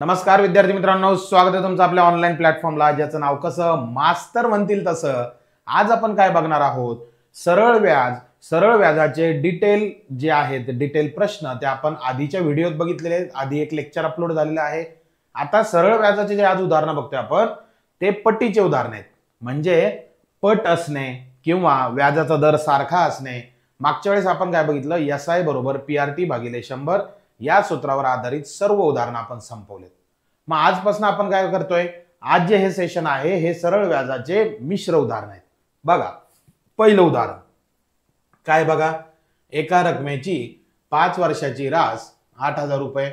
नमस्कार विद्यार्थी मित्रांनो, स्वागत आहे तुमचं आपल्या ऑनलाईन प्लॅटफॉर्मला, ज्याचं नाव कसं मास्तर म्हणतील तसं. आज आपण काय बघणार आहोत? सरळ व्याज. सरळ व्याजाचे डिटेल जे आहेत, डिटेल प्रश्न ते आपण आधीच्या व्हिडिओत बघितलेले आहेत. आधी एक लेक्चर अपलोड झालेलं आहे. आता सरळ व्याजाचे जे आज उदाहरणं बघतोय आपण, ते पट्टीचे उदाहरण आहेत. म्हणजे पट असणे किंवा व्याजाचा दर सारखा असणे. मागच्या वेळेस आपण काय बघितलं? SI बरोबर PRT भागिले 100 या सूत्रावर आधारित सर्व उदाहरणं आपण संपवलेत. मग आजपासून आपण काय करतोय? आज जे हे सेशन आहे हे सरळ व्याजाचे मिश्र उदाहरण आहेत. बघा, पहिलं उदाहरण काय बघा? एका रकमेची 5 वर्षाची रास 8,000 रुपये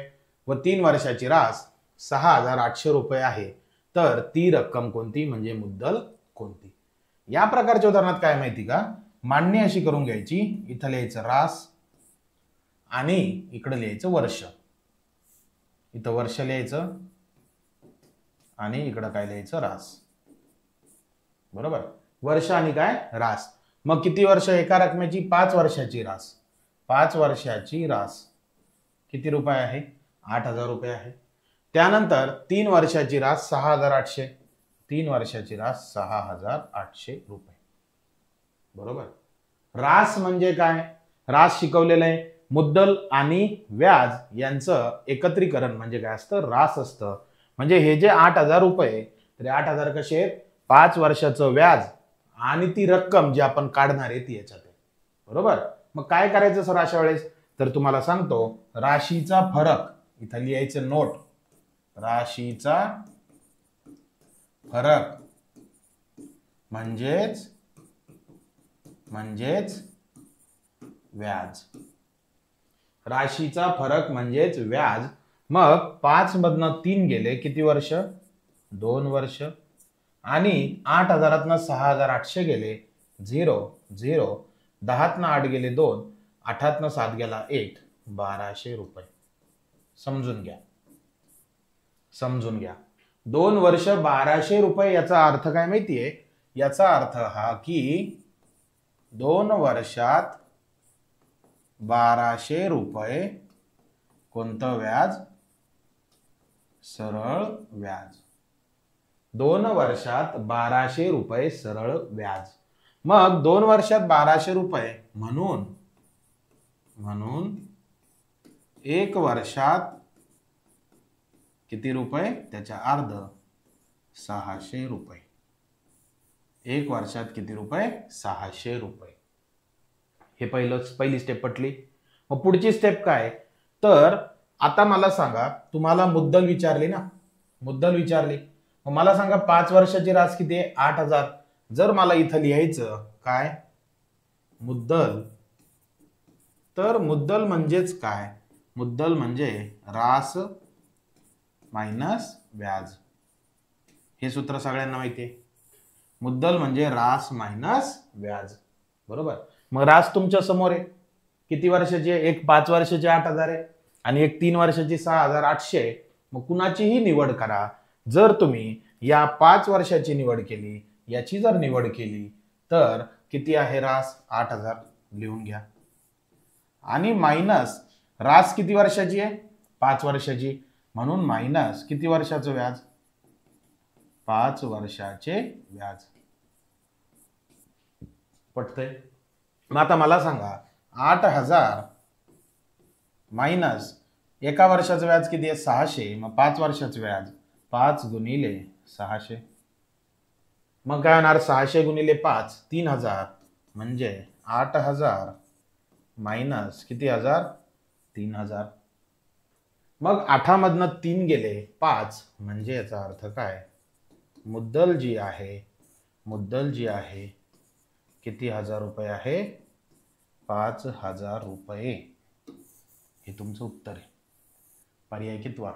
व 3 वर्षाची रास 6,800 रुपये आहे. तर ती रक्कम कोणती, म्हणजे मुद्दल कोणती? या प्रकारच्या उदाहरणात काय माहिती का? मांडणी अशी करून घ्यायची. इथं लिहायचं रास आणि इकडे लिहायचं वर्ष. इथं वर्ष लिहायचं आणि इकडं काय लिहायचं? रास. बरोबर, वर्ष आणि काय? रास. मग किती वर्ष? एका रकमेची 5 वर्षाची रास. 5 वर्षाची रास किती रुपये आहे? 8,000 रुपये आहे. त्यानंतर 3 वर्षाची रास 6,800. 3 वर्षाची रास 6,800 रुपये. बरोबर. रास म्हणजे काय? रास शिकवलेलं आहे. मुद्दल आणि व्याज यांचं एकत्रीकरण म्हणजे काय असतं? रास असतं. म्हणजे हे जे 8,000 रुपये, तर 8,000 कसे आहेत? 5 वर्षाचं व्याज आणि ती रक्कम जी आपण काढणार आहे ती याच्यात आहे. बरोबर. मग काय करायचं सर अशा वेळेस? तर तुम्हाला सांगतो, राशीचा फरक इथं लिहायचं नोट. राशीचा फरक म्हणजेच व्याज. राशीचा फरक म्हणजेच व्याज. मग 5 मधनं 3 गेले, किती वर्ष? 2 वर्ष. आणि 8,000तनं 6,800 गेले, 0 0. 10तनं 8 गेले 2, 8तनं 7 गेला 1, 1,200 रुपये. समजून घ्या. 2 वर्ष 1,200 रुपये. याचा अर्थ काय माहितीये? याचा अर्थ हा की 2 वर्षात 1,200 रुपये कोणतं व्याज? सरळ व्याज. 2 वर्षात 1,200 रुपये सरळ व्याज. मग 2 वर्षात 1,200 रुपये म्हणून 1 वर्षात किती रुपये? त्याच्या अर्ध 600 रुपये. 1 वर्षात किती रुपये? 600 रुपये. हे पहिली स्टेप पटली. मग पुढची स्टेप काय? तर आता मला सांगा, तुम्हाला मुद्दल विचारली ना, मुद्दल विचारली. मग मला सांगा 5 वर्षाची रास किती आहे? 8,000. जर मला इथं लिहायचं काय? मुद्दल. तर मुद्दल म्हणजेच काय? मुद्दल म्हणजे रास मायनस व्याज. हे सूत्र सगळ्यांना माहिती आहे. मुद्दल म्हणजे रास मायनस व्याज. बरोबर. मग रास तुमच्या समोर आहे. किती वर्षाची आहे? एक 5 वर्षाची 8,000 आहे आणि एक 3 वर्षाची 6,800 आहे. मग कुणाचीही निवड करा. जर तुम्ही या 5 वर्षाची निवड केली, याची जर निवड केली, तर किती आहे रास? 8,000 लिहून घ्या. आणि मायनस रास किती वर्षाची आहे? 5 वर्षाची. म्हणून मायनस किती वर्षाचं व्याज? 5 वर्षाचे व्याज. पटतंय? मग आता मला सांगा, 8,000 मायनस एका वर्षाचं व्याज किती आहे? 600. मग 5 वर्षाचं व्याज 5 गुणिले 600. मग काय होणार? 600 गुणिले 5 3,000. म्हणजे 8,000 मायनस किती हजार? 3,000. मग 8 मधनं 3 गेले 5. म्हणजे याचा अर्थ काय? मुद्दल जी आहे किती हजार रुपये आहे? 5,000 रुपये. हे तुमचं उत्तर आहे. पर्याय कितवा?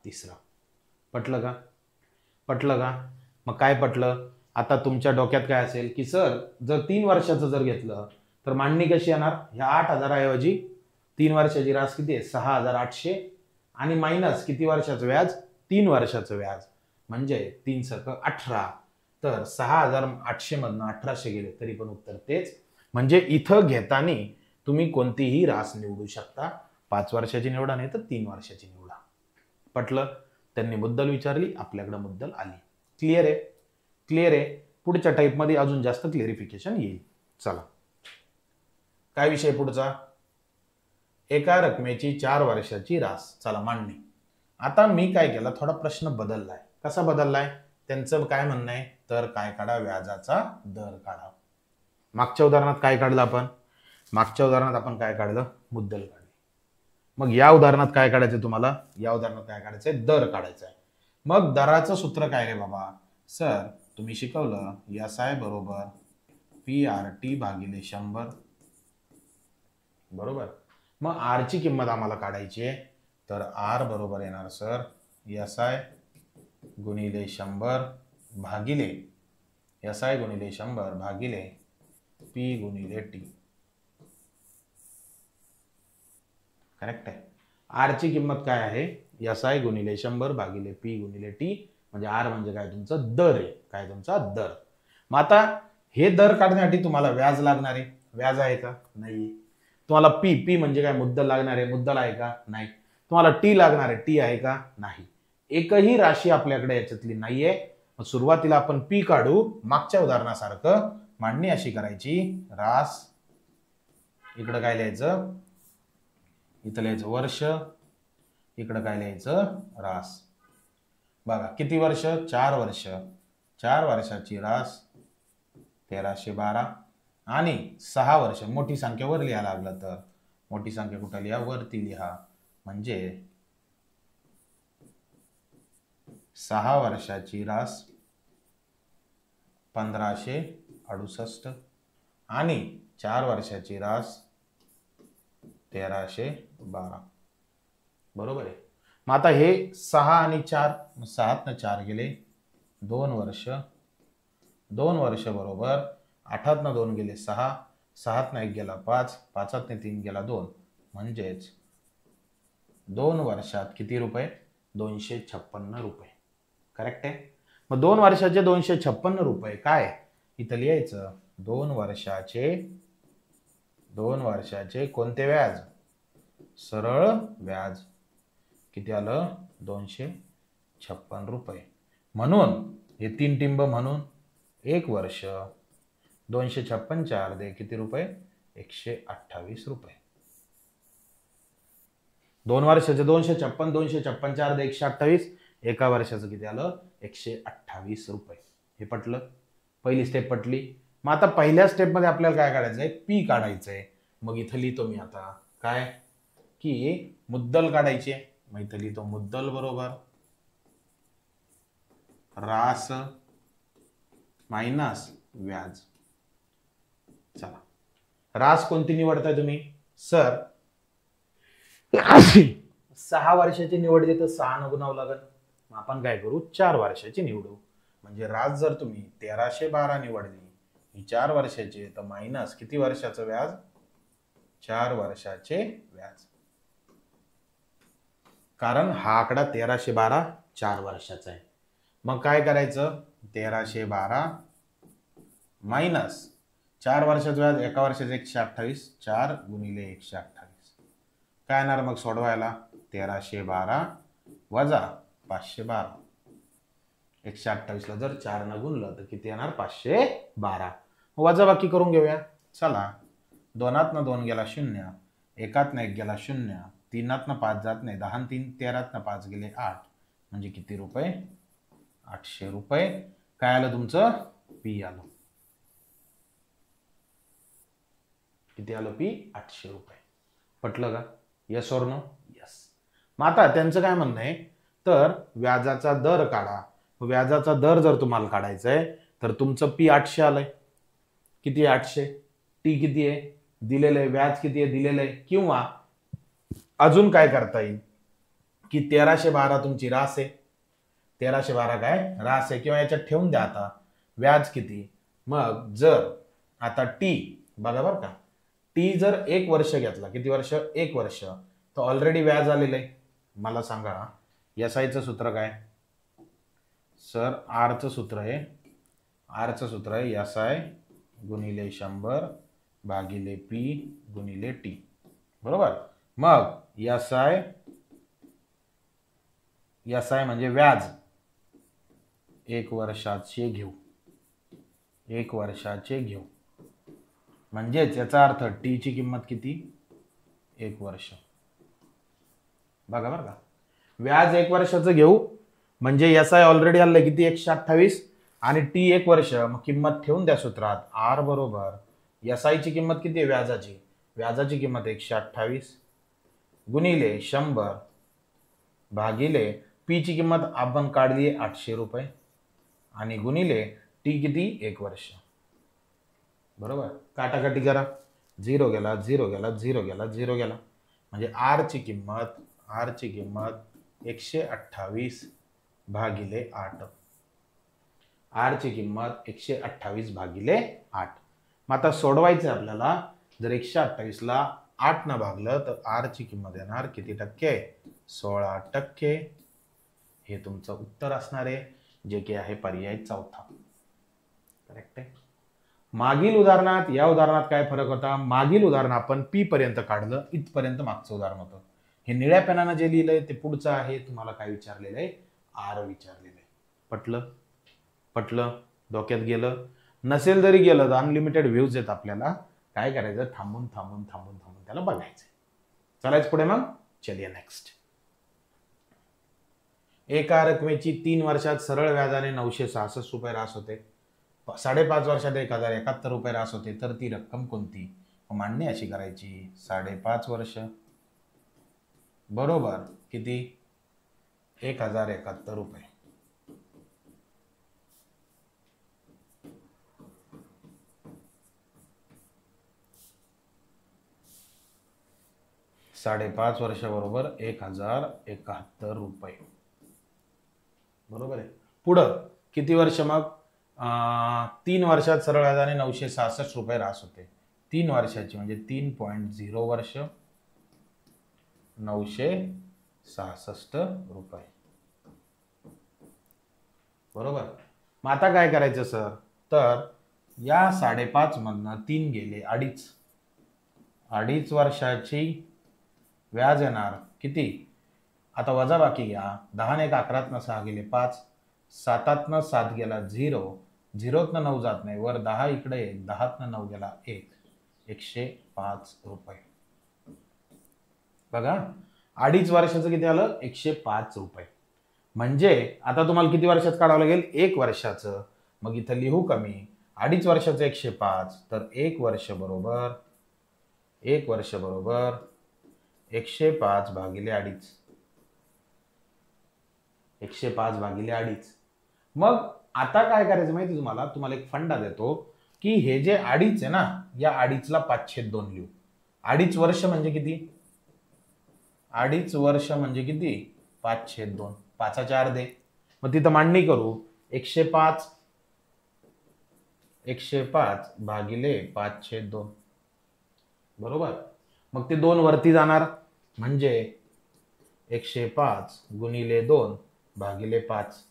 तिसरा. पटलं का? मग काय पटलं? आता तुमच्या डोक्यात काय असेल की सर, जर 3 वर्षाचं जर घेतलं तर मांडणी कशी येणार? ह्या 8,000 ऐवजी 3 वर्षाची रास किती आहे? 6,800 आणि मायनस किती वर्षाचं व्याज? 3 वर्षाचं व्याज. म्हणजे 3 × 18. तर 6,800 मधनं 1,800 गेले तरी पण उत्तर तेच. म्हणजे इथं घेताना तुम्ही कोणतीही रास निवडू शकता. 5 वर्षाची निवडा नाही तर 3 वर्षाची निवडा. पटलं? त्यांनी मुद्दल विचारली, आपल्याकडे मुद्दल आली. क्लिअर आहे? क्लिअर आहे. पुढच्या टाईपमध्ये अजून जास्त क्लिअरिफिकेशन येईल. चला, काय विषय पुढचा? एका रकमेची 4 वर्षाची रास. चला, मांडणी. आता मी काय केलं, थोडा प्रश्न बदललाय. कसा बदललाय? त्यांचं काय म्हणणं आहे, तर काय काढा, व्याजाचा दर काढा. मागच्या उदाहरणात काय काढलं आपण? मागच्या उदाहरणात आपण काय काढलं? मुद्दल काढली. मग या उदाहरणात काय काढायचं तुम्हाला? या उदाहरणात काय काढायचंय? दर काढायचा आहे. मग दराचं सूत्र काय रे बाबा? सर, तुम्ही शिकवलं SI बरोबर PRT भागिले 100. बरोबर. मग R ची किंमत आम्हाला काढायची आहे, तर R बरोबर येणार सर SI गुणिले 100 भागिले SI गुणिले 100 भागिले P गुणिले T. करेक्ट आहे. R ची किंमत काय आहे? SI गुणिले 100 भागिले P गुणिले T. म्हणजे R म्हणजे काय? तुमचा दर आहे. काय तुमचा दर? मग आता हे दर काढण्यासाठी तुम्हाला व्याज लागणार आहे. व्याज आहे का? नाही. तुम्हाला P म्हणजे काय? मुद्दल लागणार आहे. मुद्दल आहे का? नाही. तुम्हाला T लागणार आहे. T आहे का? नाही. एकही राशी आपल्याकडे याच्यातली नाहीये. मग सुरुवातीला आपण P काढू. मागच्या उदाहरणासारखं मांडणी अशी करायची, रास, इकडं काय लिहायचं? इथं लिहायचं वर्ष, इकडं काय लिहायचं? रास. बघा किती वर्ष? 4 वर्ष. 4 वर्षाची रास 1312 आणि 6 वर्ष. मोठी संख्या वर लिहा लागलं तर. मोठी संख्या कुठं लिहा? वरती लिहा. म्हणजे 6 वर्षाची रास 1568 आणि 4 वर्षाची रास 1312. बरोबर आहे. मग आता हे 6 आणि 4, 6 न 4 गेले 2 वर्ष. 2 वर्ष बरोबर 8 न 2 गेले 6, 6 न 1 गेला 5, 5 न 3 गेला 2. म्हणजेच 2 वर्षात किती रुपये? 256 रुपये. करेक्ट आहे. मग 2 वर्षाचे 256 रुपये काय? इथं लिहायचं 2 वर्षाचे कोणते व्याज? सरळ व्याज. किती आलं? 256 रुपये. म्हणून हे 3 टिंब म्हणून 1 वर्ष 256 4 दे किती रुपये? 128 रुपये. 2 वर्षाचे 256, 256 4 दे 128. एका वर्षाचं किती आलं? 128 रुपये. हे पटलं? पहिली स्टेप पटली. मग आता पहिल्या स्टेपमध्ये आपल्याला काय काढायचंय? P काढायचंय. मग इथं लिहितो मी आता काय, की मुद्दल काढायचे. मग इथं लिहितो मुद्दल बरोबर रास मायनस व्याज. चला, रास कोणती निवडताय तुम्ही? सर 6 वर्षाची निवडली तर 6 न गुणावं लागेल. मग आपण काय करू? 4 वर्षाची निवडू. म्हणजे रास जर तुम्ही 1312 निवडली, ही 4 वर्षाची, तर मायनस किती वर्षाचं व्याज? 4 वर्षाचे व्याज. कारण हा आकडा 1312 4 वर्षाचा आहे. मग काय करायचं? 1312 मायनस 4 वर्षाचं व्याज, एका वर्षाचं 128, 4 गुणिले 128. काय येणार मग सोडवायला? 1312 वजा 512. 128 ला जर 4 न गुणलं तर किती येणार? 512. वजा बाकी करून घेऊया. चला, 2 न 2 गेला 0, 1 न 1 गेला 0, 3 न 5 जात नाही, 10 न 3 13 न 5 गेले 8. म्हणजे किती रुपये? 800 रुपये. काय आलं तुमचं? P आलं. किती आलं? P 800 रुपये. पटलं का? यस और नो? यस. मग आता त्यांचं काय म्हणणं आहे, तर व्याजाचा दर काढा. व्याजाचा दर जर तुम्हाला काढायचा आहे तर तुमचं P 800 आलंय. किती आहे? 800. T किती आहे? दिलेलं आहे. व्याज किती आहे? दिलेलं आहे. किंवा अजून काय करता येईल, की 1312 तुमची रास आहे. 1312 काय? रास आहे. किंवा याच्यात ठेवून द्या आता व्याज किती. मग जर आता T बघा बरं का, T जर 1 वर्ष घेतला, किती वर्ष? 1 वर्ष, तर ऑलरेडी व्याज आलेलं आहे. मला सांगा SI चं सूत्र काय? सर R चं सूत्र आहे. R चं सूत्र आहे SI गुणिले 100 भागिले P गुणिले T. बरोबर. मग SI SI म्हणजे व्याज 1 वर्षाचे घेऊ, 1 वर्षाचे घेऊ, म्हणजेच याचा अर्थ टी ची किंमत किती, 1 वर्ष. बघा बरं का, व्याज 1 वर्षाचं घेऊ म्हणजे SI ऑलरेडी आलं किती 128 आणि टी 1 वर्ष, मग किंमत ठेवून द्या सूत्रात. R बरोबर SI ची किंमत किती आहे व्याजाची, व्याजाची किंमत 128 गुणिले 100 भागिले पी ची किंमत आपण काढली 800 रुपये आणि गुणिले टी किती 1 वर्ष. बरोबर, काटाकाटी करा, 0 गेला 0 गेला 0 गेला 0 गेला, म्हणजे R ची किंमत 128 भागिले 8. R ची किंमत 128 भागिले 8. मग आता सोडवायचं आपल्याला, जर 128 ला 8 न भागलं तर R ची किंमत येणार किती टक्के, 16%. हे तुमचं उत्तर असणार आहे, जे की आहे पर्याय चौथा. करेक्ट आहे. मागील उदाहरणात या उदाहरणात काय फरक होता, मागील उदाहरण आपण P पर्यंत काढलं, इथपर्यंत मागचं उदाहरण होतं. हे निळ्या पेनानं जे लिहिलंय ते पुढचं आहे, तुम्हाला काय विचारलेलं आहे, R विचारलेलं आहे. पटलं, डोक्यात गेलं नसेल जरी गेलं तर अनलिमिटेड व्ह्यूज आहेत आपल्याला, काय करायचं, थांबून त्याला बघायचं. चलायच पुढे मग, चलिए नेक्स्ट. एका रकमेची 3 वर्षात सरळ व्याजाने 966 रुपये रास होते, 5.5 वर्षात 1071 रुपये रास होते, तर ती रक्कम कोणती. मांडणी अशी करायची, 5.5 वर्ष बरोबर किती 1071 रुपये, साडेपाच वर्ष बरोबर 1071 रुपये. बरोबर आहे. पुढं किती वर्ष, मग 3 वर्षात सरळ व्याजाने 966 रुपये रास होते, 3 वर्षाची म्हणजे 3.0 वर्ष 966 रुपये. बरोबर. मग आता काय करायचं सर, तर या 5.5 मधनं 3 गेले 2.5 वर्षाची व्याज येणार किती, आता वजा बाकी घ्या, 10 ने 11 6 गेले 5, 7 7 गेला 0, 0 9 जात नाही, वर 10 इकडे 10 9 गेला 1, 105 रुपये. बघा 2.5 वर्षाचं किती आलं, 105 रुपये. म्हणजे आता तुम्हाला किती वर्षात काढावं लागेल, 1 वर्षाचं. मग इथं लिहू कमी, 2.5 वर्षाचं 105, तर 1 वर्ष बरोबर 105 भागिले 2.5, 105 भागिले 2.5. मग आता काय करायचं माहिती तुम्हाला एक फंडा देतो, की हे जे 2.5 आहे ना, या 2.5 ला 5/2 लिहू. 2.5 वर्ष म्हणजे किती, 2.5 वर्ष म्हणजे किती 5/2, 5चे अर्धे. मग तिथं मांडणी करू, 105 भागिले 5/2 बरोबर. मग ते 2 वरती जाणार, म्हणजे 105 गुणिले 2 भागिले 5.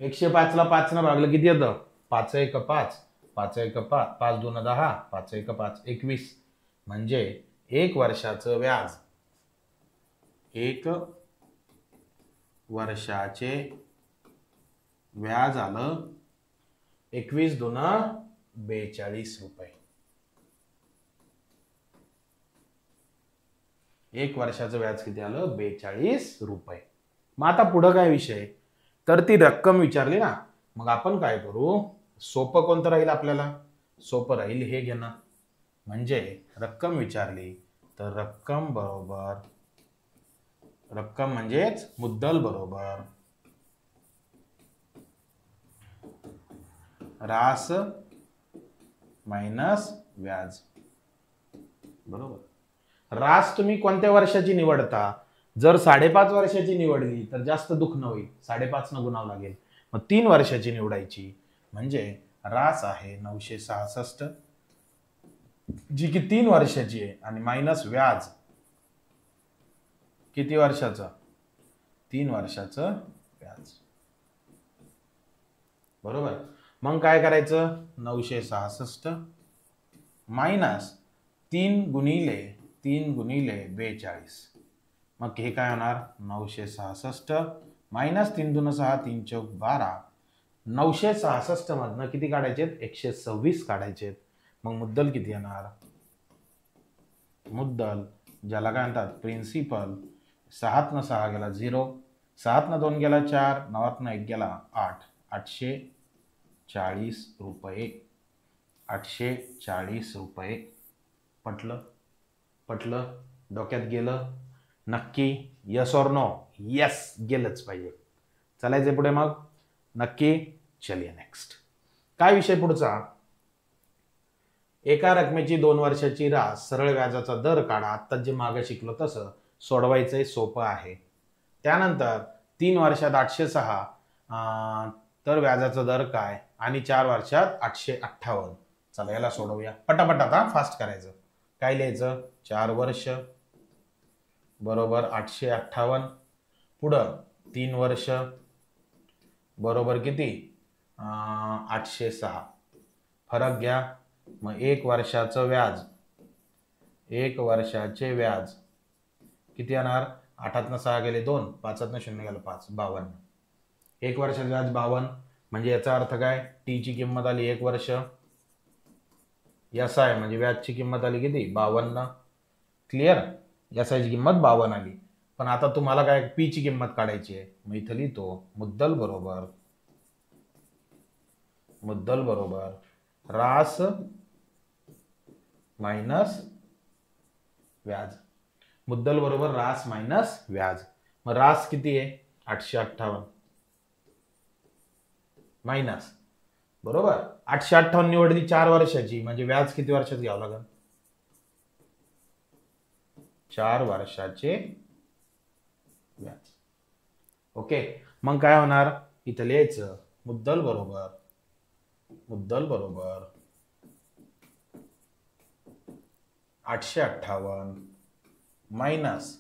105 ला 5 न भागलं किती येतं, 5 1 5, 5 1 5, 5 2 10, 5 1 5 21. म्हणजे 1 वर्षाचं व्याज, 1 वर्षाचे व्याज आलं 21 दूना 42 रुपये. 1 वर्षाचं व्याज किती आलं, 42 रुपये. मग आता पुढं काय विषय, तर ती रक्कम विचारली ना, मग आपण काय करू, सोपं कोणतं राहील आपल्याला, सोपं राहील हे घेणं. म्हणजे रक्कम विचारली तर रक्कम बरोबर, रक्कम म्हणजेच मुद्दल बरोबर रास मायनस व्याज. बरोबर. रास तुम्ही कोणत्या वर्षाची निवडता, जर 5.5 वर्षाची निवडली तर जास्त दुखणं होईल, 5.5 न गुणावं लागेल. मग 3 वर्षाची निवडायची, म्हणजे रास आहे 966 जी की 3 वर्षाची आहे, आणि मायनस व्याज किती वर्षाचं, 3 वर्षाचं व्याज. बरोबर. मग काय करायचं, 966 मायनस 3 गुणिले 42, मग हे काय होणार 966 मायनस 3 दून 6 3 चौक 12. 966 मधनं किती काढायचे 126 काढायचे. मग मुद्दल किती येणार मुद्दल ज्याला काय म्हणतात प्रिन्सिपल 6 6 गेला 0 7 2 गेला 4 9 1 गेला 8 840 रुपये 840 रुपये. पटलं डोक्यात गेलं नक्की यस और नो यस गेलंच पाहिजे. चालायचं पुढे मग नक्की. चलिए नेक्स्ट काय विषय पुढचा एका रकमेची 2 वर्षाची रास सरळ व्याजाचा दर काढा. आत्ता जे मागे शिकलो तसं सोडवायचंय सोपं आहे. त्यानंतर 3 वर्षात 806 तर व्याजाचा दर काय आणि 4 वर्षात 858. चला याला सोडवूया पटापट. आता फास्ट करायचं. काय लिहायचं 4 वर्ष बरोबर 858 पुढं 3 वर्ष बरोबर किती 806 फरक घ्या. मग 1 वर्षाचं व्याज 1 वर्षाचे व्याज किती येणार 8 6 गेले 2 5 0 गेलं 5 52. 1 वर्षाचं व्याज 52 म्हणजे याचा अर्थ काय टी ची किंमत आली 1 वर्ष एस आय म्हणजे व्याजची किंमत आली किती 52. क्लिअर एस आयची किंमत 52 आली. पण आता तुम्हाला काय पी ची किंमत काढायची आहे. मग इथं लिहितो मुद्दल बरोबर रास मायनस व्याज. मुद्दल बरोबर रास मायनस व्याज. मग रास किती आहे 858 मायनस बरोबर 858 निवडली 4 वर्षाची म्हणजे व्याज किती वर्षात घ्यावं लागेल 4 वर्षाचे व्याज. ओके मग काय होणार इथं लिहायचं मुद्दल बरोबर 858 मायनस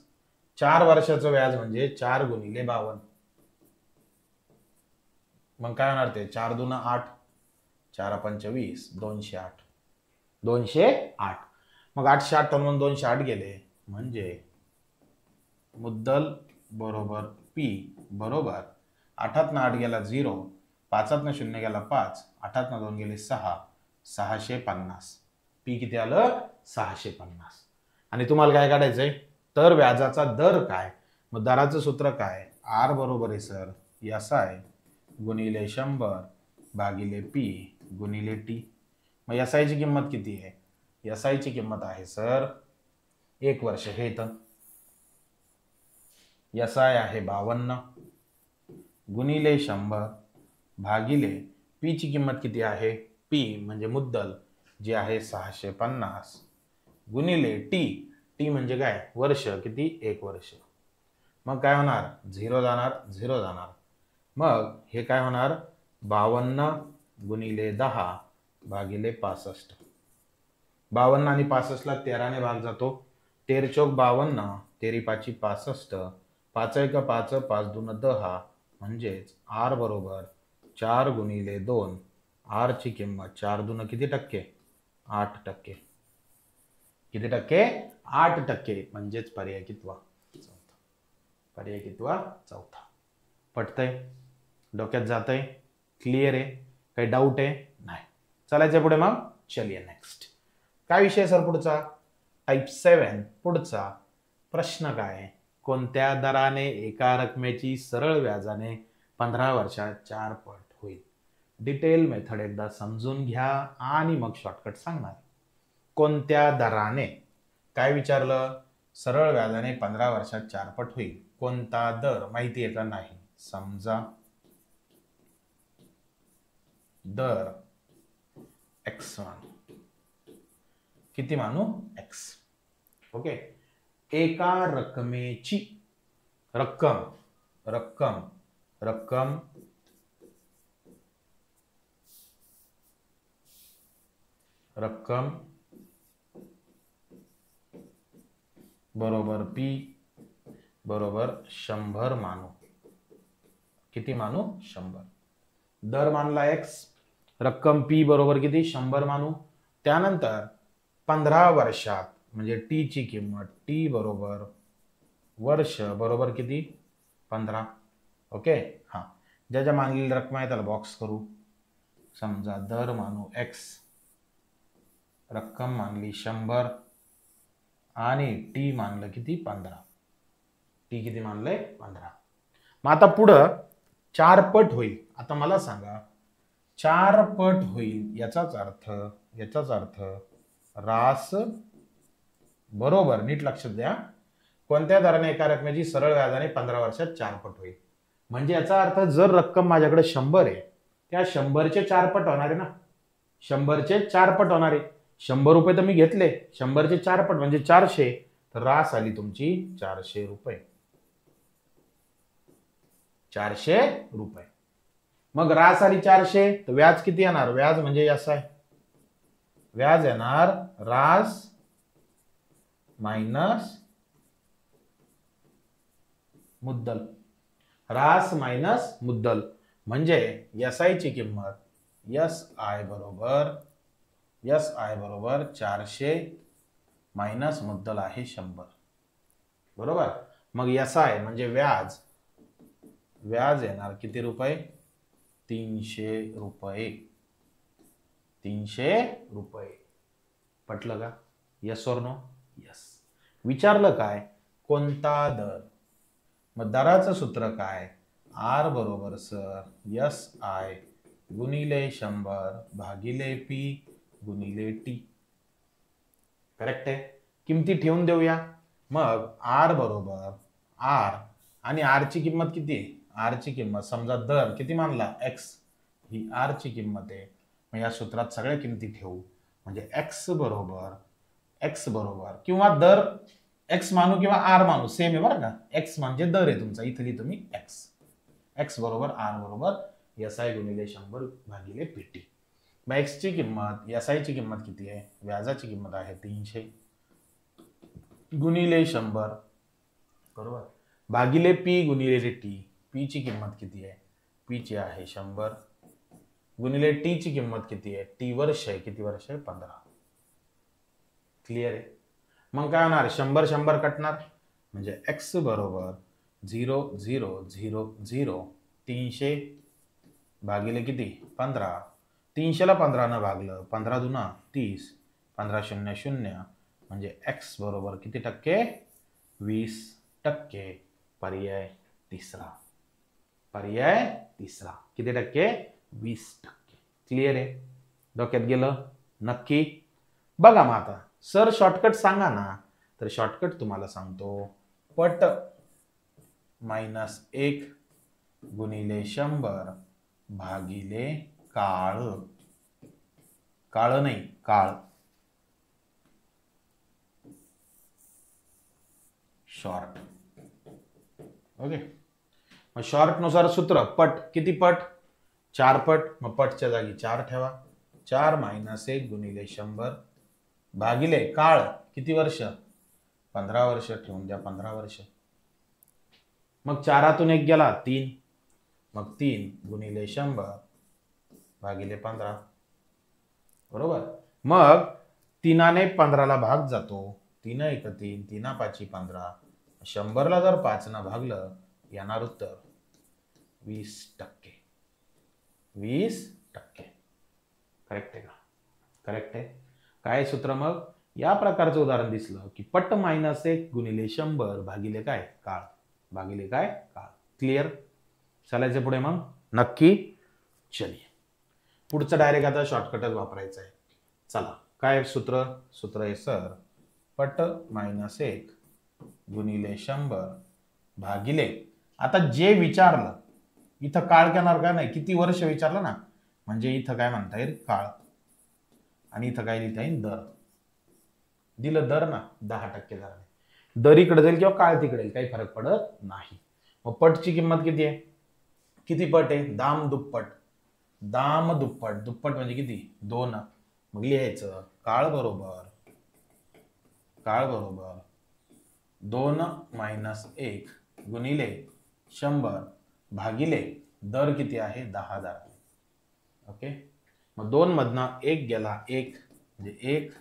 4 वर्षाचं व्याज म्हणजे 4 गुणिले 52. मग काय होणार ते 4 दून 8 4 25 208. मग 858 208 गेले म्हणजे मुद्दल बरोबर पी बरोबर 8 8 गेला 0 5 0 गेला 5 8 2 गेले 6 650. पी किती आलं 650. आणि तुम्हाला काय काढायचंय तर व्याजाचा दर काय. मग दराचं सूत्र काय आर बरोबर आहे सर एस आय गुणिले 100 भागिले पी गुणिले टी. मग एस आय ची किंमत किती आहे एस आय ची किंमत आहे सर 1 वर्ष हे इथं एस आय आहे 52 गुणिले 100 भागिले पी ची किंमत किती आहे पी म्हणजे मुद्दल जे आहे 650 गुणिले टी म्हणजे काय वर्ष किती 1 वर्ष. मग काय होणार 0 जाणार. मग हे काय होणार 52 गुणिले 10 भागिले 65. 52 आणि 65 ला 13 ने भाग जातो 13 चौक 52 13 पाची 65 5 1 5 5 2 10 म्हणजेच आर बरोबर 4 गुणिले 2 आर ची किंमत 4 दून किती टक्के 8%. किती टक्के 8% म्हणजेच पर्याय कितवा चौथा. पटतंय डोक्यात जातंय क्लिअर आहे काही डाऊट आहे नाही. चालायचं पुढे मग चलिए नेक्स्ट काय विषय सर पुढचा टाइप 7 पुढचा प्रश्न काय कोणत्या दराने एका रकमेची सरळ व्याजाने 15 वर्षात 4 पट होईल. डिटेल मेथड एकदा समजून घ्या आणि मग शॉर्टकट सांगणार. कोणत्या दराने काय विचारलं सरळ व्याजाने 15 वर्षात 4 पट होईल. कोणता दर माहिती आहे का नाही. समजा दर x1 किती मानू x. ओके एका रकमेची रक्कम बरोबर पी बरोबर 100 मानू. किती मानू 100. दर मानला x रक्कम पी बरोबर किती 100 मानू. त्यानंतर 15 वर्षात म्हणजे टी ची किंमत टी बरोबर वर्ष बरोबर किती 15. ओके. हा, ज्या ज्या मानलेली रक्कम आहे त्याला बॉक्स करू. समजा दर मानू x, रक्कम मानली 100 आणि टी मानलं किती 15. टी किती मानलंय 15. मग आता पुढं 4 पट होईल. आता मला सांगा 4 पट होईल याचाच अर्थ रास बरोबर, नीट लक्षात द्या, कोणत्या दराने एका रकमेची सरळ व्याजाने 15 वर्षात 4 पट होईल. म्हणजे याचा अर्थ जर रक्कम माझ्याकडे 100 आहे, त्या 100चे 4 पट होणार आहे ना. 100चे 4 पट होणार आहे. 100 रुपये तर मी घेतले, 100चे 4 पट म्हणजे 400, तर रास आली तुमची 400 रुपये. 400 रुपये. मग रास आली 400, तर व्याज किती येणार? व्याज म्हणजे असं आहे, व्याज येणार रास मायनस मुद्दल. रास मायनस मुद्दल म्हणजे एसआय ची किंमत एसआय बरोबर 400 मायनस मुद्दल आहे 100. बरोबर. मग एसआय म्हणजे व्याज येणार किती रुपये? 300 रुपये. 300 रुपये. पटलं का? यस और नो? यस. विचारलं काय? कोणता दर? मग दराचं सूत्र काय? आर बरोबर सर एस आय गुणिले 100 भागिले पी गुणिले टी. करेक्ट आहे. किमती ठेवून देऊया. मग आर बरोबर आर, आणि आर ची किंमत किती आहे? आर ची किंमत समजा दर किती मानला एक्स, ही आर ची किंमत आहे. मग या सूत्रात सगळ्या किमती ठेवू. म्हणजे एक्स बरोबर किंवा दर एक्स मानू किंवा आर मानू, सेम आहे बरं का. एक्स म्हणजे दर आहे तुमचा, इथे लिहितो मी एक्स बरोबर आर बरोबर एसआय गुणिले 100 भागिले पीटी. मग एक्स ची किंमत, एसआय ची किंमत किती आहे? व्याजाची किंमत आहे 300 गुणिले 100 बरोबर भागिले पी गुणिले टी. पी ची किंमत किती आहे? पी ची आहे 100 गुणिले टी ची किंमत किती आहे? टी वर्ष आहे. किती वर्ष आहे? 15. क्लिअर आहे. मग काय होणार? 100 कटणार म्हणजे एक्स बरोबर 0 0 0 0 300 भागिले किती 15. 300 ला 15 न भागलं, 15 दुना 30, 15 शून्य 0 म्हणजे एक्स बरोबर किती टक्के? 20%. पर्याय तिसरा. किती टक्के? 20%. क्लिअर आहे. डोक्यात गेलं? नक्की. बघा मग आता सर शॉर्टकट सांगा ना. तर शॉर्टकट तुम्हाला सांगतो. पट -1 गुणिले 100 भागिले काळ. काळ नाही, काळ. शॉर्ट. ओके. मग शॉर्ट नुसार सूत्र पट किती पट? 4 पट. मग पटच्या जागी 4 ठेवा. 4 - 1 गुणिले 100 भागिले काळ किती वर्ष? 15 वर्ष. ठेवून द्या 15 वर्ष. मग 4तून 1 गेला 3. मग 3 गुणिले 100 भागिले 15 बरोबर. मग 3ने 15ला भाग जातो. 3 1 3, 3 5 15. 100 ला जर 5 न भागलं येणार उत्तर 20%. 20%. करेक्ट आहे का? करेक्ट आहे. काय सूत्र? मग या प्रकारचं उदाहरण दिसलं की पट -1 गुणिले 100 भागिले काय? काळ. भागिले काय? काळ. क्लिअर. चालायचं पुढे मग? नक्की. चलिए. पुढचं डायरेक्ट आता शॉर्टकटच वापरायचं आहे. चला. काय सूत्र? सूत्र आहे सर पट -1 गुणिले 100 भागिले, आता जे विचारलं इथं काळ घेणार का नाही, किती वर्ष विचारलं ना, म्हणजे इथं काय म्हणता येईल? काळ. आणि इथं काय लिहिता येईल? दर. दिलं दर ना 10% दराने. दर इकडे जाईल किंवा काळ तिकडे येईल, काही फरक पडत नाही. मग पटची किंमत किती आहे? किती पट आहे? दाम दुप्पट. दाम दुप्पट. दुप्पट म्हणजे किती? 2. मग लिहायचं काळ बरोबर 2 - 1 गुणिले 100 भागिले दर किती आहे? 10,000. ओके. मग 2 मधनं 1 गेला 1 म्हणजे 1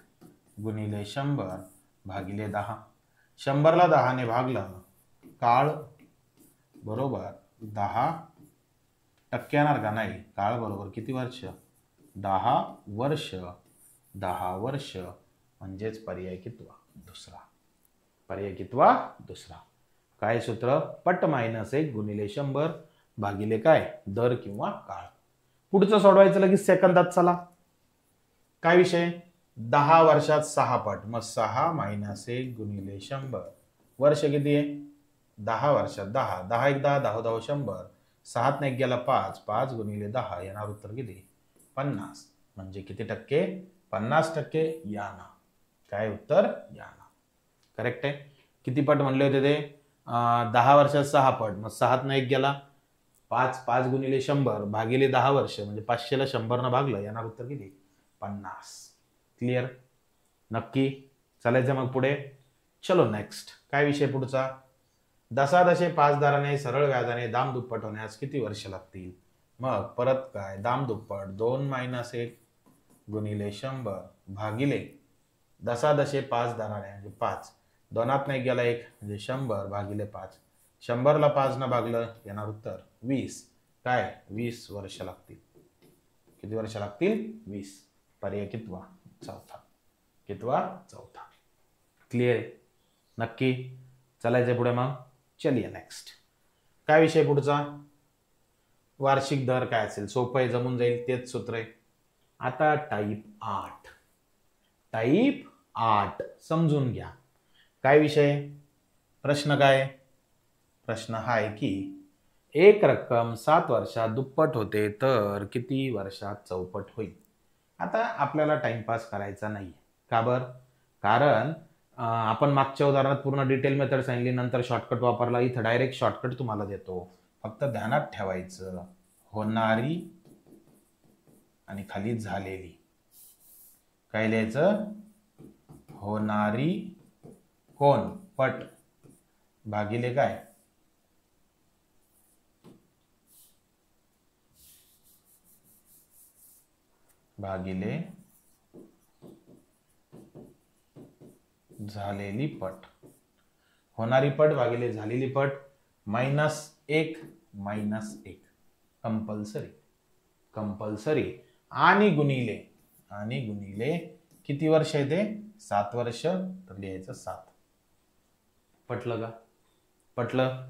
गुणिले 100 भागिले 10. 100 ला 10 ने भागलं काळ बरोबर 10% येणार का? नाही. काळ बरोबर किती वर्ष? 10 वर्ष. 10 वर्ष म्हणजेच पर्याय कितवा? दुसरा. पर्याय कितवा? दुसरा. काय सूत्र? पट -1 गुणिले 100 भागिले काय? दर किंवा काळ. पुढचं सोडवायचं लगेच सेकंदात. चला, काय विषय? 10 वर्षात 6 पट, मग 6 - 1 गुणिले 100. वर्ष किती आहे? 10 वर्षात 10. 10 1 10, 10 10 100. 6 ने 1 गेला 5. 5 गुणिले 10 येणार उत्तर किती? 50. म्हणजे किती टक्के? 50% याना. काय उत्तर? याना. करेक्ट आहे. किती पट म्हणले होते ते? 10 वर्षात 6 पट, मग 6 ने 1 गेला 5. 5 गुणिले 100 भागिले 10 वर्ष, म्हणजे 500ला 100 न भागलं, येणार उत्तर किती? 50. क्लिअर? नक्की? चालायचं मग पुढे. चलो नेक्स्ट. काय विषय पुढचा? दशादशे 5 दराने सरळ व्याजाने दाम दुप्पट होण्यास किती वर्ष लागतील? मग परत काय? दाम दुप्पट 2 - 1 गुणिले 100 भागिले दशादशे 5 दराने म्हणजे 5. 2 ने 1 गेला 1 म्हणजे 100 भागिले 5. 100ला 5 न भागलं, येणार उत्तर 20. काय? 20 वर्ष लागतील. किती वर्ष लागतील? 20. पर्याय कितवा? चौथा. कितवा? चौथा. क्लिअर आहे? नक्की? चालायचं पुढे मग. चलिए नेक्स्ट. काय विषय पुढचा? वार्षिक दर काय असेल? सोपं आहे, जमून जाईल. तेच सूत्र आहे. आता टाईप 8. टाईप 8 समजून घ्या. काय विषय? प्रश्न काय? प्रश्न हा आहे की एक रक्कम 7 वर्षात दुप्पट होते तर किती वर्षात चौपट होईल? आता आपल्याला टाइमपास करायचा नाही. का बरं? कारण आपण मागच्या उदाहरणात पूर्ण डिटेल मेथड सांगितली, नंतर शॉर्टकट वापरला. इथं डायरेक्ट शॉर्टकट तुम्हाला देतो. फक्त ध्यानात ठेवायचं होणारी आणि खाली झालेली. काय लिहायचं? होणारी कोण? पट भागिले काय? भागिले झालेली पट. होणारी पट भागिले झालेली पट -1 -1 कंपल्सरी. कंपल्सरी. आणि गुणिले किती वर्ष आहे ते? 7 वर्ष. तर लिहायचं 7. पटलं का? पटलं?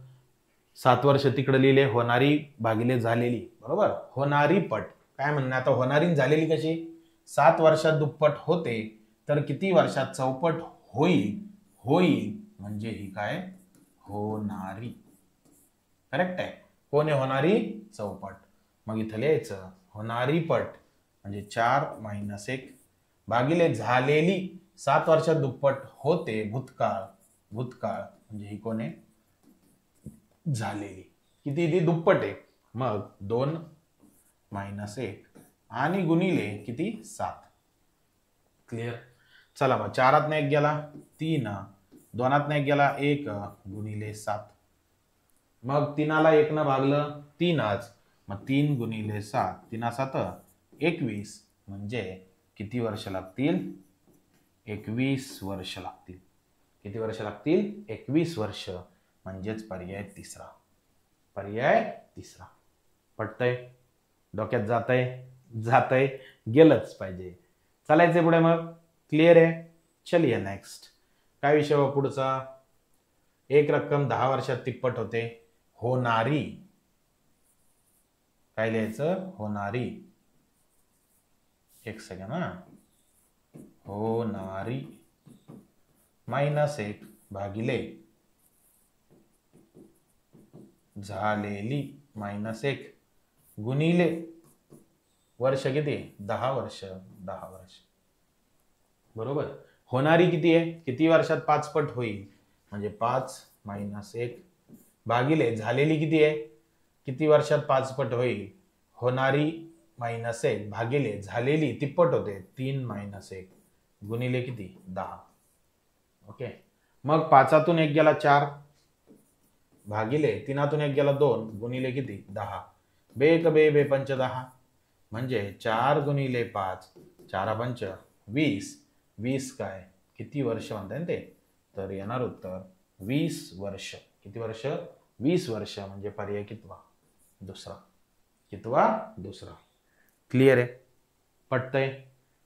7 वर्ष तिकडे लिहिले. होणारी भागिले झालेली. बरोबर? होणारी पट. काय म्हणणं आता? होणारी झालेली कशी? 7 वर्षात दुप्पट होते तर किती वर्षात चौपट होईल? होईल म्हणजे ही काय? होणारी. करेक्ट आहे? कोण आहे होणारी? चौपट. मग इथं लिहायचं होणारी पट म्हणजे 4 - 1 भागिले झालेली. 7 वर्षात दुप्पट होते, भूतकाळ. भूतकाळ म्हणजे ही कोण आहे? झालेली. किती? ती दुप्पट आहे. मग 2 - 1 आणि गुणिले किती? 7. क्लिअर? चला मग 4 ने 1 गेला 3. 2 ने 1 गेला 1 गुणिले 7. मग 3ला 1 न भागलं 3च. मग 3 गुणिले 7. 3 7 21 म्हणजे किती वर्ष लागतील? 21 वर्ष लागतील. किती वर्ष लागतील? 21 वर्ष. म्हणजेच पर्याय तिसरा. पर्याय तिसरा. पटतंय? डोक्यात जातंय? गेलंच पाहिजे. चालायचंय पुढे मग. क्लिअर आहे? चलिए नेक्स्ट. काय विषय हो पुढचा? एक रक्कम 10 वर्षात तिप्पट होते. होणारी. काय लिहायचं? होणारी. एक सेकंड हा. होणारी -1 भागिले झालेली -1 गुणिले वर्ष किती? 10 वर्ष. 10 वर्ष. बरोबर? होणारी किती आहे? किती वर्षात 5 पट होईल? म्हणजे 5 - 1 भागिले झालेली किती आहे? किती वर्षात 5 पट होईल? होणारी -1 भागिले झालेली तिप्पट होते 3 - 1 गुणिले किती? 10. ओके. मग 5तून 1 गेला 4 भागिले 3तून 1 गेला 2 गुणिले किती? 10. 2 1 2 5 10 म्हणजे 4 गुणिले 5 4 5 20. 20 काय? किती वर्ष म्हणताय ते? तर येणार उत्तर 20 वर्ष. किती वर्ष? 20 वर्ष, म्हणजे पर्याय कितवा? दुसरा. कितवा? दुसरा. क्लिअर आहे? पटतंय?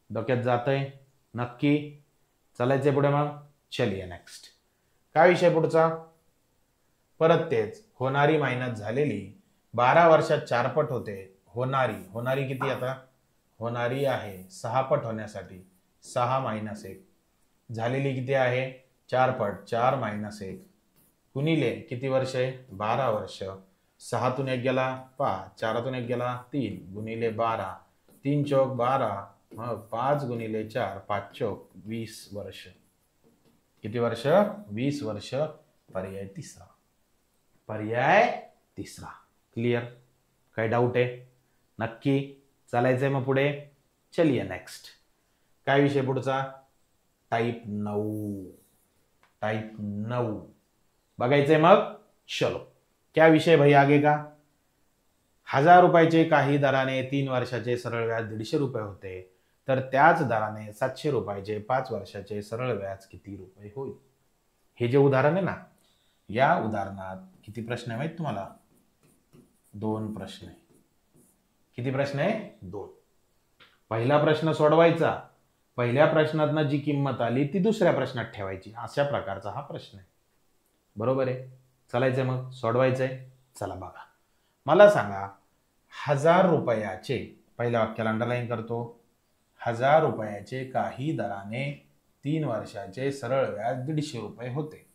डोक्यात जातंय? नक्की? चालायचंय पुढे मग? चलिए नेक्स्ट. काय विषय पुढचा? परत तेच, होणारी मायनस झालेली 12 वर्षात 4 पट होते. होणारी किती आता? होणारी आहे 6 पट होण्यासाठी 6 - 1. झालेली किती आहे? 4 पट, 4 - 1 गुणिले किती वर्ष आहे? 12 वर्ष. 6 तून 1 गेला 5, 4 तून 1 गेला 3 गुणिले 12, 3 चौक 12, मग 5 गुणिले 4, 5 चौक 20 वर्ष. किती वर्ष? 20 वर्ष. पर्याय तिसरा. पर्याय तिसरा. क्लिअर? काही डाऊट आहे? नक्की? चालायचंय मग पुढे? चलिए नेक्स्ट. काय विषय पुढचा? टाइप 9. टाइप 9 बघायचंय मग. चलो, क्या विषय भाई आगे का? 1000 रुपयाचे काही दराने 3 वर्षाचे सरळ व्याज 150 रुपये होते, तर त्याच दराने 700 रुपयाचे 5 वर्षाचे सरळ व्याज किती रुपये होईल? हे जे उदाहरण आहे ना, या उदाहरणात किती प्रश्न आहे माहित तुम्हाला? 2 प्रश्न आहे. किती प्रश्न आहे? 2. पहिला प्रश्न सोडवायचा, पहिल्या प्रश्नातनं जी किंमत आली ती दुसऱ्या प्रश्नात ठेवायची, अशा प्रकारचा हा प्रश्न आहे. बरोबर आहे? चालायचंय मग, सोडवायचंय. चला बघा, मला सांगा 1000 रुपयाचे, पहिल्या वाक्याला अंडरलाईन करतो, 1000 रुपयाचे काही दराने 3 वर्षाचे सरळ व्याज 150 रुपये होते.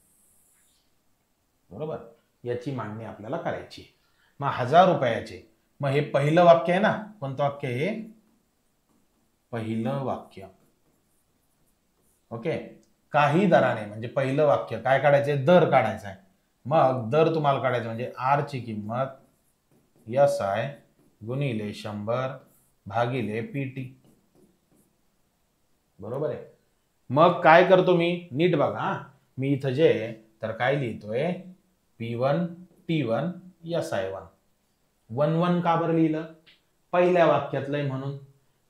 बरोबर? याची मांडणी आपल्याला करायची. मग 1000 रुपयाचे, मग हे पहिलं वाक्य आहे ना, कोणतं वाक्य हे? पहिलं वाक्य. ओके. काही दराने म्हणजे पहिलं वाक्य काय काढायचंय? दर काढायचा आहे. मग दर तुम्हाला काढायचं म्हणजे आर ची किंमत SI गुणिले 100 भागिले PT. बरोबर आहे? मग काय करतो मी? नीट बघा, मी इथं जे तर काय लिहितोय? P1 T1 SI1. 1 का बरं लिहिलं? पहिल्या वाक्यातलंय म्हणून.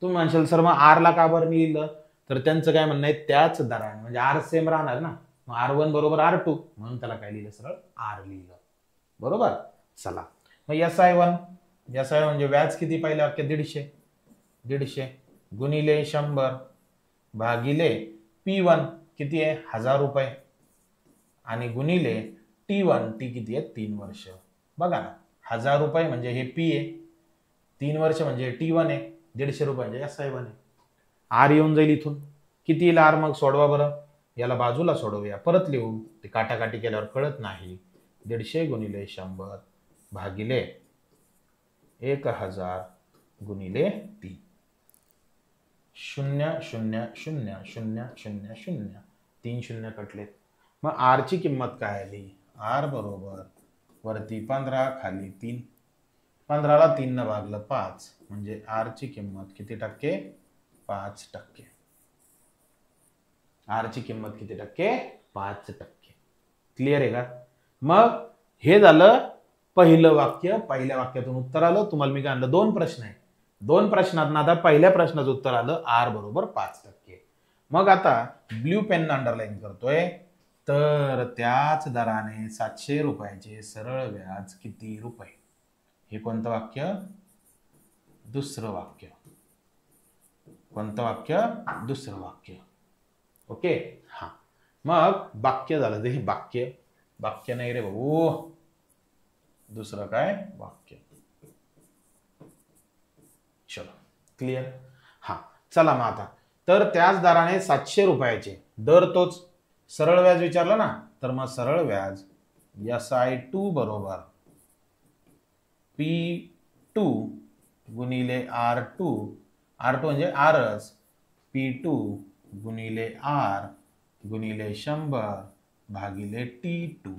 तुम्ही म्हणशाल सर मग आर ला का बरं लिहिलं? तर त्यांचं काय म्हणणं आहे? त्याच दराने म्हणजे आर सेम राहणार ना, मग R1 बरोबर R2 म्हणून त्याला काय लिहिलं? सरळ आर लिहिलं. बरोबर? चला, मग SI1 म्हणजे व्याज किती? पहिल्या वाक्यात 150 गुणिले 100 भागिले P1 किती आहे? 1000 रुपये आणि गुणिले T1, टी किती आहे? 3 वर्ष. बघा ना, 1000 रुपये म्हणजे हे P आहे, 3 वर्ष म्हणजे T1 आहे, 150 रुपये म्हणजे SI1 आहे. आर येऊन जाईल इथून. किती येईल आर? मग सोडवा बरं. याला बाजूला सोडवूया, परत लिहू. ते काटाकाटी केल्यावर कळत नाही. 150 गुणिले 100 भागिले 1000 गुणिले 3. 0 0 0 0 0 0 3 शून्य कटलेत. मग आर ची किंमत काय आली? आर बरोबर वरती 15 खाली 3. 15 ला 3 न भागलं 5 म्हणजे आर ची किंमत किती टक्के? 5%. आर ची किंमत किती टक्के? 5%. क्लिअर आहे का? मग हे झालं पहिलं वाक्य. पहिल्या वाक्यातून उत्तर आलं. तुम्हाला मी काय म्हणलं? 2 प्रश्न आहे. 2 प्रश्नात आता पहिल्या प्रश्नाचं उत्तर आलं आर बरोबर 5%. मग आता ब्ल्यू पेन अंडरलाईन करतोय, तर त्याच दराने 700 रुपयाचे सरळ व्याज किती रुपये? हे कोणतं वाक्य? दुसरं वाक्य. कोणतं वाक्य? दुसरं वाक्य. ओके. हा, मग वाक्य झालं. हे वाक्य नाही रे भाऊ, दुसरं काय? वाक्य. चलो, क्लिअर? हा, चला मग आता तर त्याच दराने 700 रुपयाचे, दर तोच, सरळ व्याज विचारलं ना, तर मग सरळ व्याज SI2 बरोबर P2 गुणिले R2 म्हणजे आरच, P2 गुणिले R गुणिले 100 भागिले T2.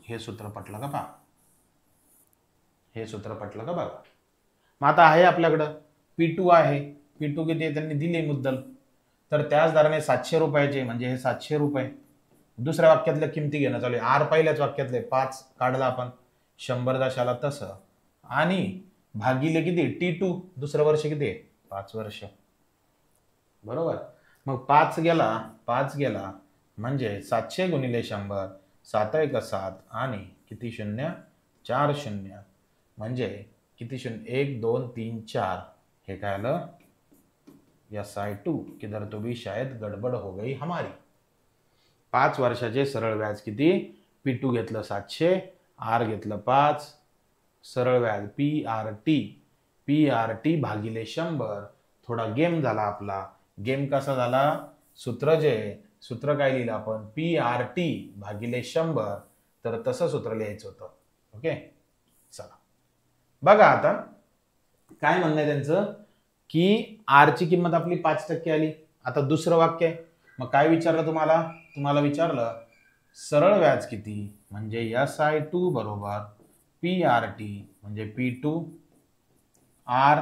हे सूत्र पटलं का पहा? हे सूत्र पटलं का बघा? मग आता आहे आपल्याकडं P2 आहे. P2 किती आहे? त्यांनी दिले मुद्दल. तर त्याच दराने 700 रुपयाचे म्हणजे हे 700 रुपये. दुसऱ्या वाक्यातल्या किमती घेणं चालू आहे. आर पहिल्याच वाक्यातले 5 काढला आपण, 100 दशाला तसं, आणि भागिले किती? T2 दुसरं वर्ष किती आहे? 5 वर्ष. बरोबर? मग 5 गेला म्हणजे 700 गुणिले 100 7 1 7 आणि किती शून्य 4 शून्य म्हणजे किती शून्य 1 2 3 4 हे काय आलं SI2 किधर तो भी शायद गडबड हो गई हमारी। 5 वर्षाचे सरळ व्याज किती P2 घेतलं 700 R घेतलं 5 सरळ व्याज PRT भागिले 100 थोडा गेम झाला आपला। गेम कसा झाला सूत्र काय लिहिलं आपण PRT भागिले 100 तर तसं सूत्र लिहायचं होतं। ओके चला बघा आता काय म्हणणं आहे त्यांचं की R ची किंमत आपली 5% आली। आता दुसरं वाक्य आहे मग काय विचारलं तुम्हाला विचारलं सरळ व्याज किती म्हणजे SI2 बरोबर PRT म्हणजे P2 R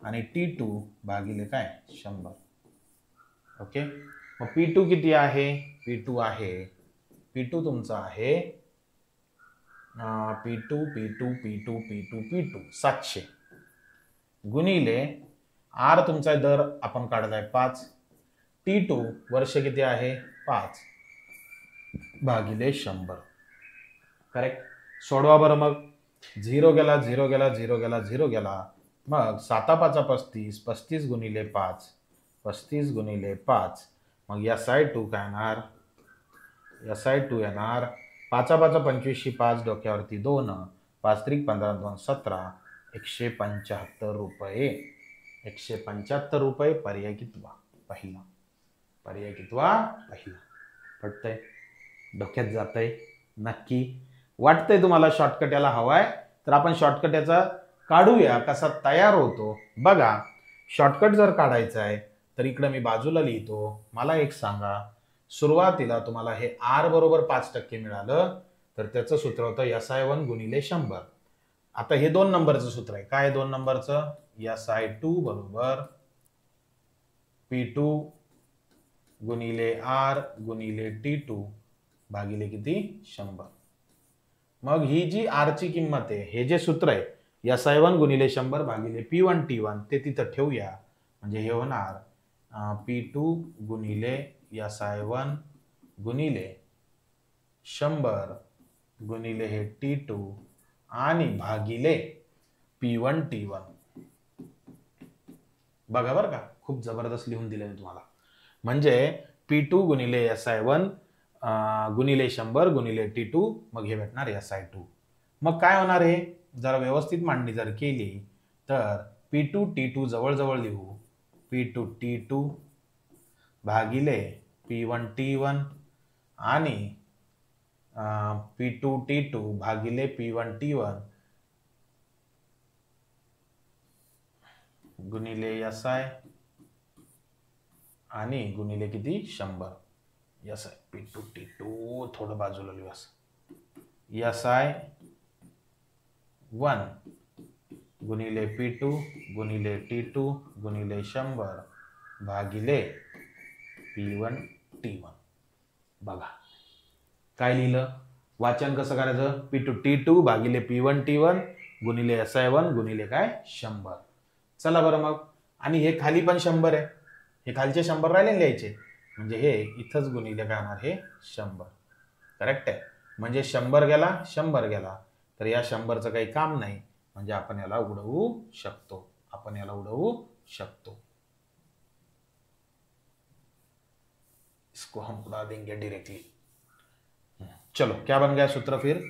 आणि T2 भागिले काय 100। ओके मग P2 किती आहे P2 तुमचा आहे P2 700 गुणिले R तुमचा दर आपण काढलाय 5 T2 वर्ष किती आहे 5 भागिले 100 करेक्ट। सोडवा बरं मग 0 गेला 0 गेला 0 गेला 0 गेला मग 7 5 35 35 गुणिले 5 35 गुणिले 5 मग SI2 काय येणार SI2 येणार 5 5 25 5 डोक्यावरती 2 5 3 15 2 17 175 रुपये 175 रुपये पर्याय कितवा पहिला पटतंय डोक्यात जातंय नक्की वाटतंय तुम्हाला शॉर्टकट याला हवाय तर आपण शॉर्टकट याचा काढूया कसा तयार होतो बघा। शॉर्टकट जर काढायचा आहे तर इकडे मी बाजूला लिहितो मला एक सांगा सुरुवातीला तुम्हाला हे R बरोबर 5% मिळालं तर त्याचं सूत्र होतं SI1 गुणिले 100। आता हे 2 नंबरचं सूत्र आहे काय 2 नंबरचं SI2 बरोबर P2 गुणिले R गुणिले T2 भागिले किती 100। मग ही जी R ची किंमत आहे हे जे सूत्र आहे SI1 गुणिले 100 भागिले P1 T1 ते तिथं ठेवूया म्हणजे हे होणार P2 गुणिले SI1 गुणिले 100 गुणिले हे T2 आणि भागिले P1 T1 बघा बरं का खूप जबरदस्त लिहून दिले मी तुम्हाला म्हणजे P2 गुणिले SI1 गुणिले 100 गुणिले T2 मग हे भेटणार SI2। मग काय होणार हे जरा व्यवस्थित मांडणी जर केली तर P2 T2 जवळ लिहू P2 T2 भागिले P1 T1 आणि P2 T2 भागिले P1 T1 गुणिले SI आणि गुणिले किती 100 SI P2 T2 थोडं बाजूला लिहू असं SI1 गुणिले P2 गुणिले T2 गुणिले 100 भागिले P1 T1 बघा काय लिहिलं वाचन कसं करायचं P2 T2 भागिले P1 T1 गुणिले SI1 गुणिले काय 100। चला बरं मग आणि हे खाली पण 100 आहे हे खालचे 100 राहिले लिहायचे म्हणजे हे इथंच गुणिले काय होणार हे 100 करेक्ट आहे म्हणजे 100 गेला तर या 100चं काही काम नाही म्हणजे आपण याला उडवू शकतो इसको हम उड़ा देंगे डायरेक्टली। चलो क्या बन गया सूत्र फिर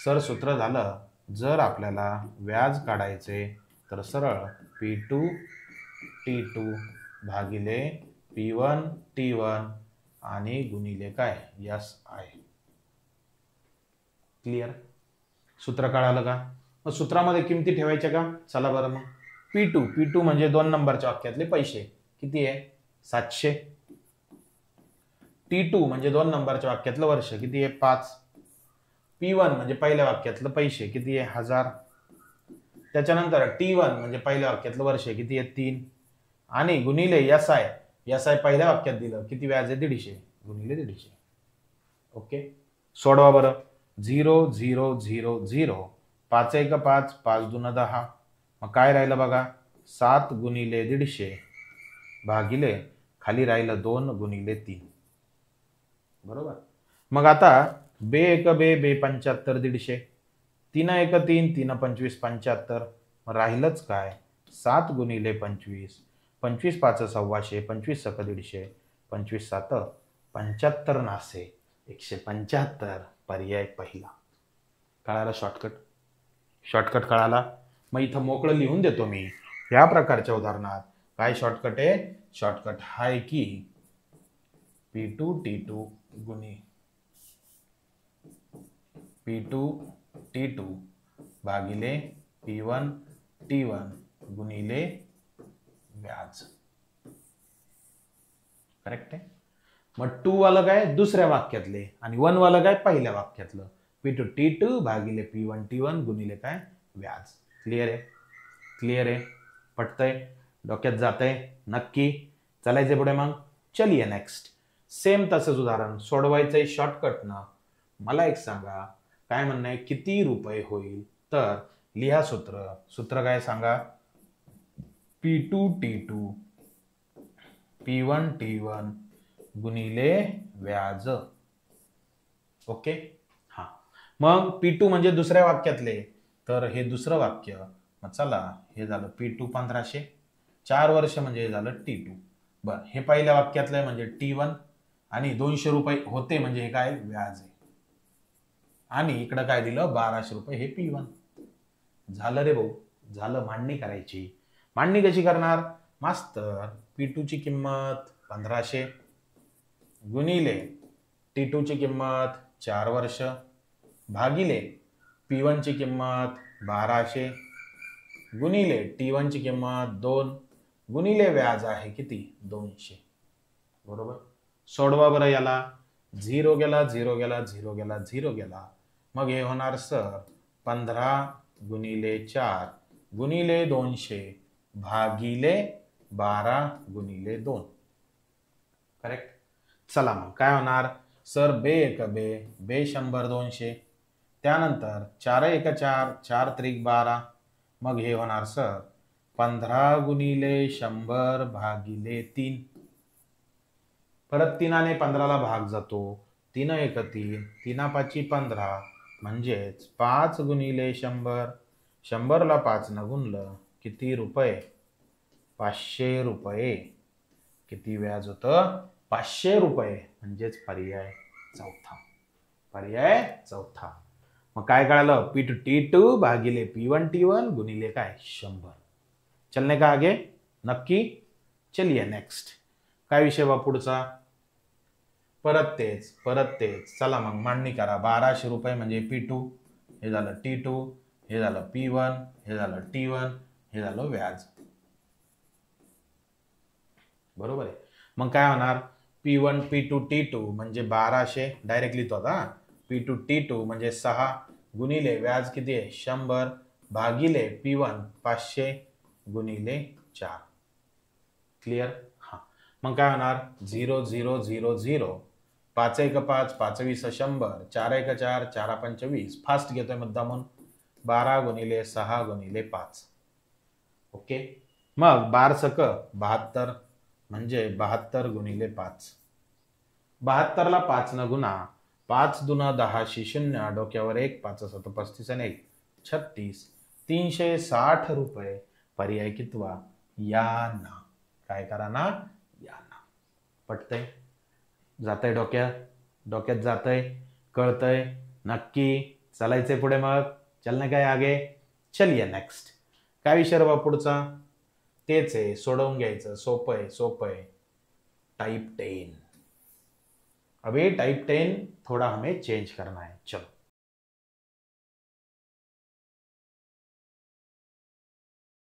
सर सूत्र झालं जर आपल्याला व्याज काढायचे तर सरळ P2 T2 भागिले P1 T1 आणि गुणिले काय SI क्लियर सूत्र कळालं का मग सूत्रामध्ये किमती ठेवायच्या का चला बरं मग P2 म्हणजे 2 नंबरच्या वाक्यातले पैसे किती आहे 700 T2 म्हणजे 2 नंबरच्या वाक्यातलं वर्ष किती आहे 5 P1 म्हणजे पहिल्या वाक्यातलं पैसे किती आहे 1000 त्याच्यानंतर T1 म्हणजे पहिल्या वाक्यातलं वर्ष किती आहे 3 आणि गुणिले SI पहिल्या वाक्यात दिलं किती व्याज आहे 150 गुणिले 150। ओके सोडवा बरं 0 0 0 0 5 1 5 5 2 10 मग काय राहिलं बघा 7 गुणिले 150 भागिले खाली राहिलं 2 गुणिले 3 बरोबर। मग आता बे एक बे, बे 75 150, 3 एक 3, 3 25 75, राहिलंच काय 7 गुणिले 25, 25 5 125, 25 सक 150, 25 7 75 नासे 175, पर्याय पहिला. कळाला शॉर्टकट? शॉर्टकट कळाला? मग इथं मोकळं लिहून देतो मी. या प्रकारच्या उदाहरणात काय शॉर्टकट आहे? शॉर्टकट हा आहे की P2 T2 गुणी P2 T2 भागिले P1 T1 गुणिले व्याज. करेक्ट आहे? मग 2 वाला काय दुसऱ्या वाक्यातले आणि 1 वाला काय पहिल्या वाक्यातलं. P2 T2 भागिले P1 T1 गुणिले काय व्याज. क्लिअर आहे? क्लिअर आहे? पटतंय? डोक्यात जातंय? नक्की. चालायचे पुढे मग. चलिए नेक्स्ट. सेम तसंच उदाहरण सोडवायचंय शॉर्टकट ना. मला एक सांगा काय म्हणणं आहे, किती रुपये होईल? तर लिहा सूत्र. सूत्र काय सांगा? P2 T2 P1 T1 गुणिले व्याज. ओके. हा, मग P2 म्हणजे दुसऱ्या वाक्यातले, तर हे दुसरं वाक्य. मग चला, हे झालं P2 1500, 4 वर्ष म्हणजे हे झालं T2. बरं, हे पहिल्या वाक्यातलं म्हणजे T1 आणि 200 रुपये होते म्हणजे हे काय व्याज आहे. आणि इकडं काय दिलं 1200 रुपये, हे P1. झालं रे भाऊ, झालं. मांडणी करायची. मांडणी कशी करणार मास्तर? P2 ची किंमत 1500 गुणिले T2 ची किंमत 4 वर्ष भागिले P1 ची किंमत 1200 गुणिले T1 ची किंमत 2 गुणिले व्याज आहे किती 200. बरोबर. सोडवा बरं याला. 0 गेला 0 गेला 0 गेला 0 गेला. मग हे होणार सर 15 गुणिले 4 गुणिले 200 भागिले 12 गुणिले 2. करेक्ट. चला मग काय होणार सर? बे एक बे, बे 100 200, त्यानंतर 4 एक 4, 4 त्रिक 12. मग हे होणार सर 15 गुणिले 100 भागिले 3. परत 3ने 15ला भाग जातो. 3 एक 3, 3 5 15, म्हणजेच 5 गुणिले 100. 100ला 5 न गुणलं किती रुपये? 500 रुपये. किती व्याज होतं? 500 रुपये. म्हणजेच पर्याय चौथा. पर्याय चौथा. मग काय कळालं? P2 T2 भागिले P1 T1 गुणिले काय 100. चलने का आगे? नक्की. चलिए नेक्स्ट. काय विषय बा पुढचा? परत तेच. चला मग मांडणी करा. 1200 रुपये म्हणजे P2, हे झालं T2, हे झालं P1, हे झालं T1, हे झालं व्याज. बरोबर आहे. मग काय होणार? P1 P2 T2 म्हणजे 1200 डायरेक्ट लिहितो आता. P2 T2 म्हणजे 6 गुणिले व्याज किती आहे 100 भागिले P1 500 गुणिले 4. क्लिअर? हा. मग काय होणार? 0 0 0 0, 5 एक 5, 5 20 100, 4 एक 4, 4 25. फास्ट घेतोय मुद्दामून. 12 गुणिले 6 गुणिले 5. ओके. मग 12 सक 72 म्हणजे 72 गुणिले 5. 72ला 5 न गुणा. 5 दुना 10 0, डोक्यावर 1, 5 7 35 आणि 1 36. 360 रुपये. पर्याय कितवा? या ना. काय करा ना? या ना. पटतंय? जातंय डोक्यात जातंय? कळतंय? नक्की. चालायचंय पुढे मग. चलने काय आगे? चलिए नेक्स्ट. काय विषय बा पुढचा? तेच आहे, सोडवून घ्यायचं. सोपं आहे. टाइप 10. अभी टाइप 10 थोड़ा हमें चेंज करना है. चलो.